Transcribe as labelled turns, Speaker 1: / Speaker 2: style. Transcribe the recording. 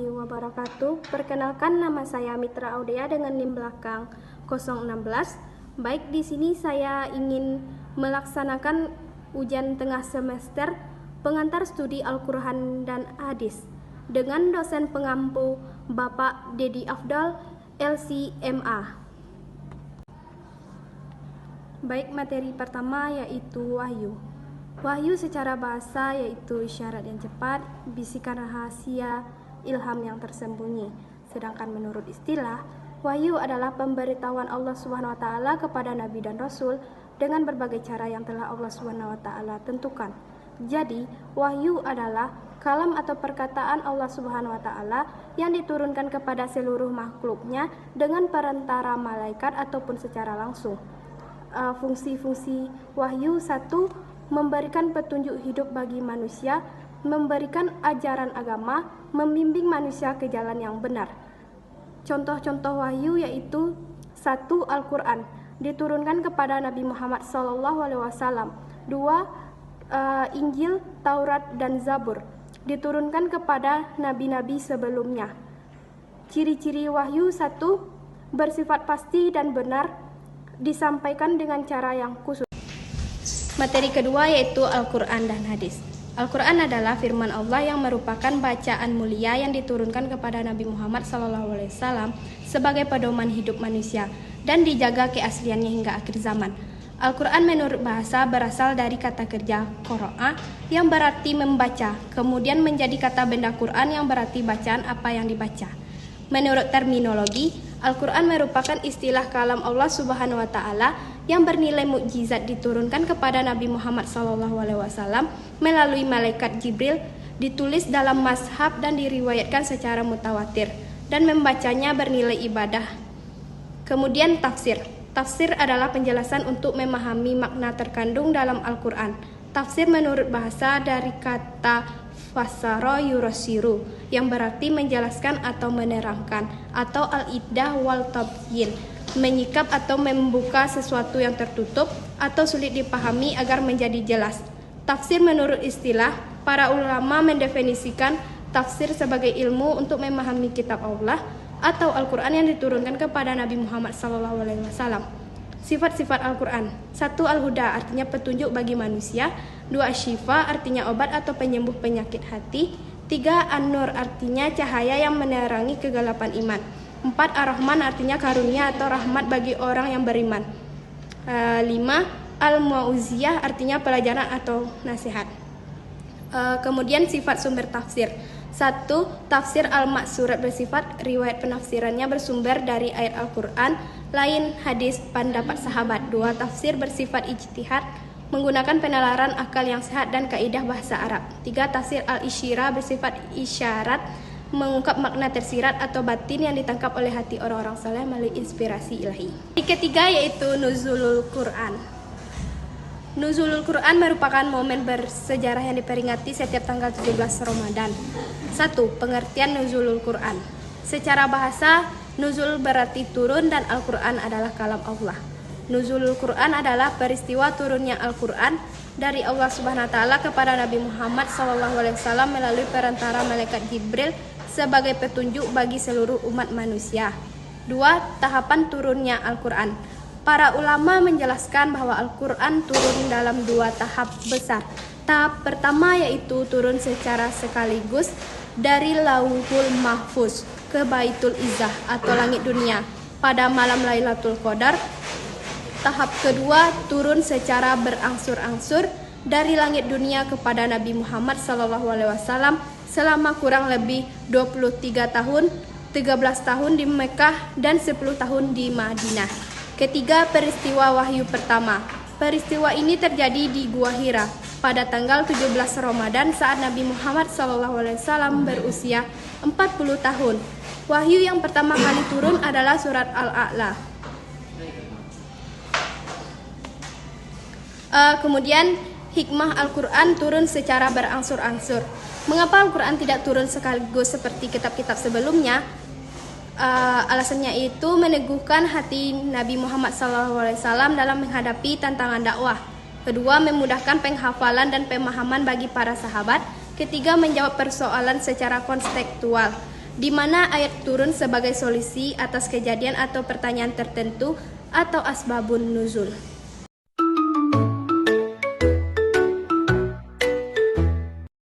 Speaker 1: warahmatullahi wabarakatuh. Perkenalkan, nama saya Mitra Audea dengan NIM belakang 016. Baik, di sini saya ingin melaksanakan ujian tengah semester pengantar studi Al-Quran dan Hadis dengan dosen pengampu Bapak Dedi Afdal, LCMA. Baik, materi pertama yaitu wahyu. Wahyu secara bahasa yaitu isyarat yang cepat, bisikan rahasia, ilham yang tersembunyi. Sedangkan menurut istilah, wahyu adalah pemberitahuan Allah SWT kepada Nabi dan Rasul dengan berbagai cara yang telah Allah SWT tentukan. Jadi, wahyu adalah kalam atau perkataan Allah SWT yang diturunkan kepada seluruh makhluknya dengan perantara malaikat ataupun secara langsung. Fungsi-fungsi wahyu: 1. Memberikan petunjuk hidup bagi manusia, memberikan ajaran agama, membimbing manusia ke jalan yang benar. Contoh-contoh wahyu yaitu 1. Al-Quran diturunkan kepada Nabi Muhammad SAW. 2. Injil, Taurat, dan Zabur diturunkan kepada nabi-nabi sebelumnya. Ciri-ciri wahyu: 1. Bersifat pasti dan benar, disampaikan dengan cara yang khusus. Materi kedua yaitu Al-Quran dan Hadis. Al-Quran adalah firman Allah yang merupakan bacaan mulia yang diturunkan kepada Nabi Muhammad SAW sebagai pedoman hidup manusia dan dijaga keasliannya hingga akhir zaman. Al-Quran menurut bahasa berasal dari kata kerja qara'a yang berarti membaca, kemudian menjadi kata benda Quran yang berarti bacaan apa yang dibaca. Menurut terminologi, Al-Quran merupakan istilah kalam Allah Subhanahu wa Ta'ala yang bernilai mukjizat diturunkan kepada Nabi Muhammad SAW melalui malaikat Jibril, ditulis dalam mazhab dan diriwayatkan secara mutawatir, dan membacanya bernilai ibadah. Kemudian tafsir. Tafsir adalah penjelasan untuk memahami makna terkandung dalam Al-Quran. Tafsir menurut bahasa dari kata fasara yurasiru yang berarti menjelaskan atau menerangkan, atau al-iddah wal tabyin, menyikap atau membuka sesuatu yang tertutup atau sulit dipahami agar menjadi jelas. Tafsir menurut istilah, para ulama mendefinisikan tafsir sebagai ilmu untuk memahami kitab Allah atau Al-Quran yang diturunkan kepada Nabi Muhammad SAW. Sifat-sifat Al-Quran: 1. Al-Huda artinya petunjuk bagi manusia. 2. Asyifa artinya obat atau penyembuh penyakit hati. 3. An-Nur artinya cahaya yang menerangi kegelapan iman. 4. Ar-Rahman artinya karunia atau rahmat bagi orang yang beriman. 5. Al-Mu'uziyah artinya pelajaran atau nasihat. Kemudian sifat sumber tafsir. 1. Tafsir al-maksurat bersifat riwayat penafsirannya bersumber dari ayat Al-Quran, lain hadis pendapat sahabat. 2. Tafsir bersifat ijtihad, menggunakan penalaran akal yang sehat dan kaidah bahasa Arab. 3. Tafsir al-isyirah bersifat isyarat, mengungkap makna tersirat atau batin yang ditangkap oleh hati orang-orang saleh melalui inspirasi ilahi. Yang ketiga yaitu Nuzulul Quran. Nuzulul Quran merupakan momen bersejarah yang diperingati setiap tanggal 17 Ramadan. 1. Pengertian Nuzulul Quran. Secara bahasa, nuzul berarti turun dan Al-Quran adalah kalam Allah. Nuzulul Quran adalah peristiwa turunnya Al-Quran dari Allah Subhanahu wa Ta'ala kepada Nabi Muhammad SAW melalui perantara malaikat Jibril sebagai petunjuk bagi seluruh umat manusia. 2. Tahapan turunnya Al-Quran. Para ulama menjelaskan bahwa Al-Quran turun dalam 2 tahap besar. Tahap pertama yaitu turun secara sekaligus dari Lauhul Mahfuz ke Baitul Izzah atau langit dunia pada malam Lailatul Qadar. Tahap kedua turun secara berangsur-angsur dari langit dunia kepada Nabi Muhammad SAW selama kurang lebih 23 tahun, 13 tahun di Mekah dan 10 tahun di Madinah. Ketiga, peristiwa wahyu pertama. Peristiwa ini terjadi di Gua Hira pada tanggal 17 Ramadan saat Nabi Muhammad SAW berusia 40 tahun. Wahyu yang pertama kali turun adalah surat Al-A'la. Kemudian hikmah Al-Quran turun secara berangsur-angsur. Mengapa Al-Quran tidak turun sekaligus seperti kitab-kitab sebelumnya? Alasannya itu meneguhkan hati Nabi Muhammad SAW dalam menghadapi tantangan dakwah. Kedua, memudahkan penghafalan dan pemahaman bagi para sahabat. Ketiga, menjawab persoalan secara konstekstual. di mana ayat turun sebagai solusi atas kejadian atau pertanyaan tertentu atau asbabun nuzul.